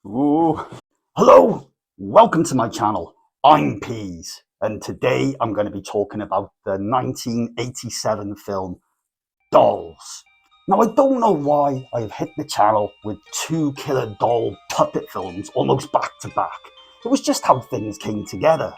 Ooh. Hello, welcome to my channel. I'm Peas, and today I'm going to be talking about the 1987 film Dolls. Now, I don't know why I've hit the channel with two killer doll puppet films almost back to back. It was just how things came together.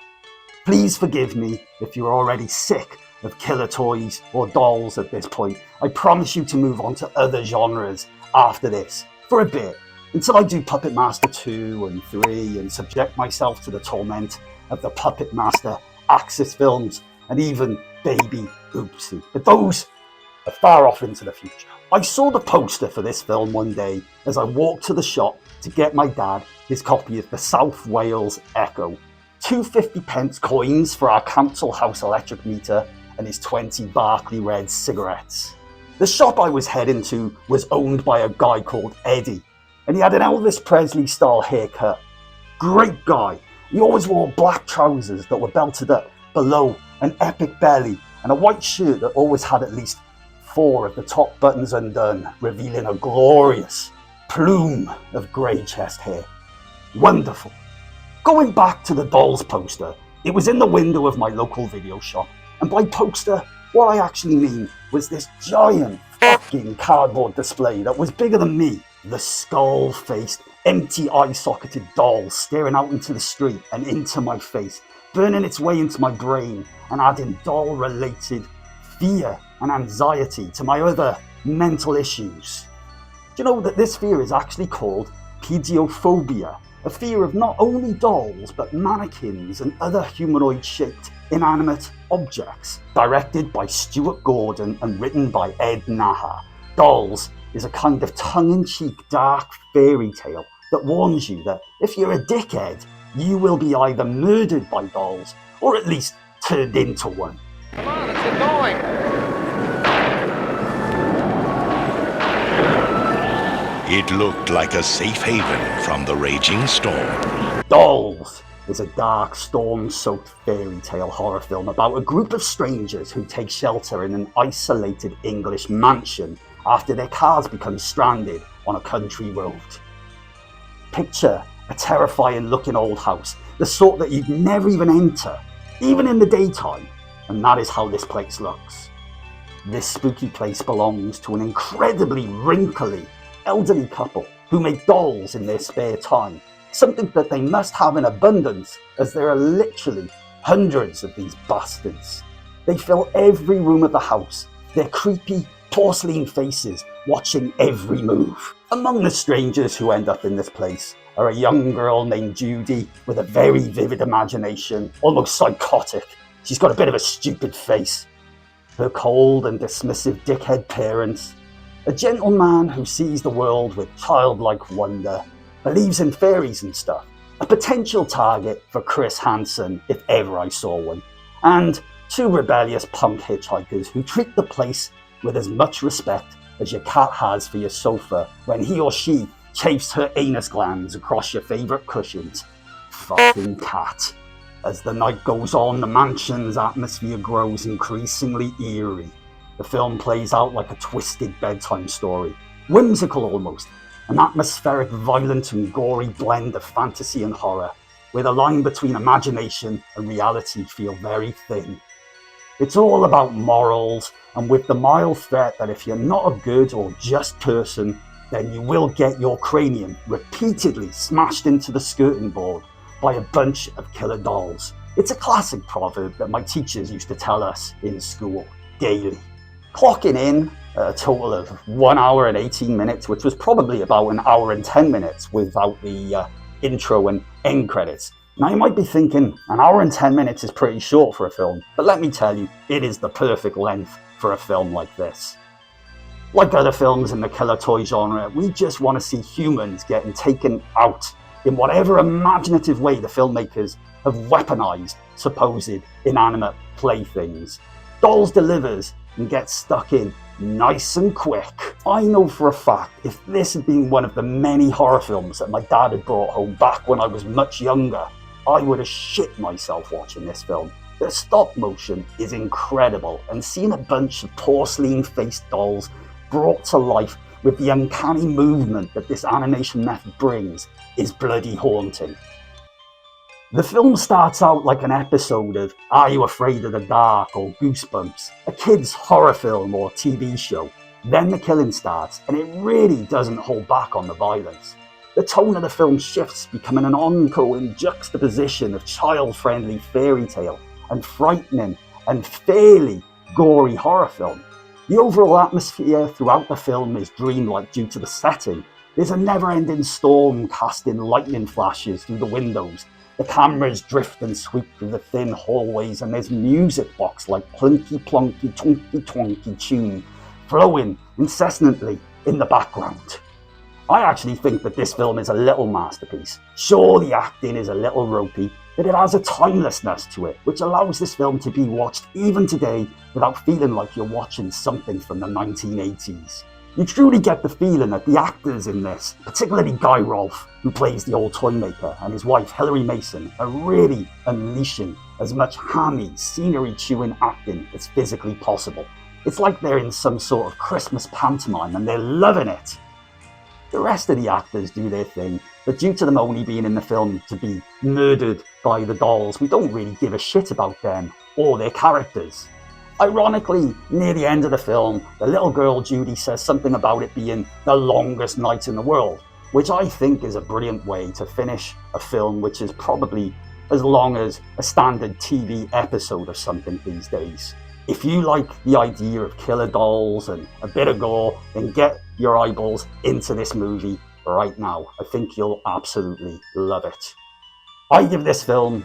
Please forgive me if you're already sick of killer toys or dolls at this point. I promise you to move on to other genres after this for a bit, until I do Puppet Master 2 and 3 and subject myself to the torment of the Puppet Master Axis films and even Baby Oopsie. But those are far off into the future. I saw the poster for this film one day as I walked to the shop to get my dad his copy of the South Wales Echo, 250p coins for our council house electric meter, and his 20 Barclay Red cigarettes. The shop I was heading to was owned by a guy called Eddie, and he had an Elvis Presley style haircut. Great guy. He always wore black trousers that were belted up below an epic belly and a white shirt that always had at least 4 of the top buttons undone, revealing a glorious plume of grey chest hair. Wonderful. Going back to the Dolls poster, it was in the window of my local video shop, and by poster, what I actually mean was this giant fucking cardboard display that was bigger than me. The skull-faced, empty eye-socketed doll staring out into the street and into my face, burning its way into my brain and adding doll-related fear and anxiety to my other mental issues. Do you know that this fear is actually called pediophobia, a fear of not only dolls but mannequins and other humanoid-shaped inanimate objects? Directed by Stuart Gordon and written by Ed Naha, Dolls is a kind of tongue-in-cheek dark fairy tale that warns you that if you're a dickhead, you will be either murdered by dolls or at least turned into one. Come on, let's get going! It looked like a safe haven from the raging storm. Dolls is a dark, storm-soaked fairy tale horror film about a group of strangers who take shelter in an isolated English mansion after their cars become stranded on a country road. Picture a terrifying looking old house, the sort that you'd never even enter, even in the daytime, and that is how this place looks. This spooky place belongs to an incredibly wrinkly, elderly couple who make dolls in their spare time, something that they must have in abundance as there are literally hundreds of these bastards. They fill every room of the house, their creepy, porcelain faces watching every move. Among the strangers who end up in this place are a young girl named Judy with a very vivid imagination, almost psychotic. She's got a bit of a stupid face. Her cold and dismissive dickhead parents, a gentleman who sees the world with childlike wonder, believes in fairies and stuff, a potential target for Chris Hansen if ever I saw one, and 2 rebellious punk hitchhikers who treat the place with as much respect as your cat has for your sofa when he or she chafes her anus glands across your favourite cushions. Fucking cat. As the night goes on, the mansion's atmosphere grows increasingly eerie. The film plays out like a twisted bedtime story, whimsical almost, an atmospheric, violent and gory blend of fantasy and horror, where the line between imagination and reality feel very thin. It's all about morals, and with the mild threat that if you're not a good or just person, then you will get your cranium repeatedly smashed into the skirting board by a bunch of killer dolls. It's a classic proverb that my teachers used to tell us in school daily. Clocking in a total of 1 hour and 18 minutes, which was probably about 1 hour and 10 minutes without the intro and end credits. Now you might be thinking 1 hour and 10 minutes is pretty short for a film, but let me tell you, it is the perfect length for a film like this. Like other films in the killer toy genre, we just want to see humans getting taken out in whatever imaginative way the filmmakers have weaponized supposed inanimate playthings. Dolls delivers and gets stuck in nice and quick. I know for a fact if this had been one of the many horror films that my dad had brought home back when I was much younger, I would have shit myself watching this film. The stop motion is incredible, and seeing a bunch of porcelain-faced dolls brought to life with the uncanny movement that this animation method brings, is bloody haunting. The film starts out like an episode of Are You Afraid of the Dark or Goosebumps, a kid's horror film or TV show. Then the killing starts, and it really doesn't hold back on the violence. The tone of the film shifts, becoming an ongoing juxtaposition of child-friendly fairy tale and frightening and fairly gory horror film. The overall atmosphere throughout the film is dreamlike due to the setting. There's a never-ending storm casting lightning flashes through the windows. The cameras drift and sweep through the thin hallways, and there's music box like plunky plonky twonky twonky tune flowing incessantly in the background. I actually think that this film is a little masterpiece. Sure, the acting is a little ropey, but it has a timelessness to it, which allows this film to be watched even today without feeling like you're watching something from the 1980s. You truly get the feeling that the actors in this, particularly Guy Rolfe, who plays the old toy maker, and his wife Hilary Mason, are really unleashing as much hammy, scenery-chewing acting as physically possible. It's like they're in some sort of Christmas pantomime and they're loving it. The rest of the actors do their thing, but due to them only being in the film to be murdered by the dolls, we don't really give a shit about them or their characters. Ironically, near the end of the film, the little girl Judy says something about it being the longest night in the world, which I think is a brilliant way to finish a film which is probably as long as a standard TV episode of something these days. If you like the idea of killer dolls and a bit of gore, then get your eyeballs into this movie right now. I think you'll absolutely love it. I give this film...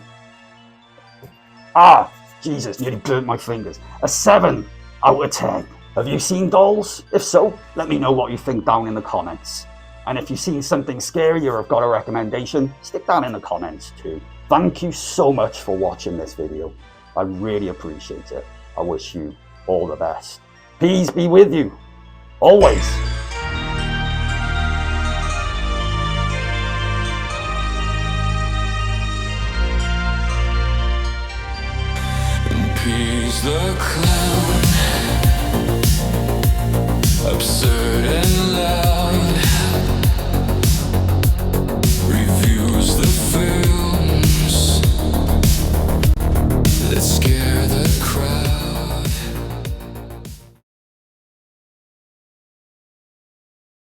Jesus, nearly burnt my fingers. A 7 out of 10. Have you seen dolls? If so, let me know what you think down in the comments. And if you've seen something scary or have got a recommendation, stick down in the comments too. Thank you so much for watching this video. I really appreciate it. I wish you all the best. Peace be with you, always.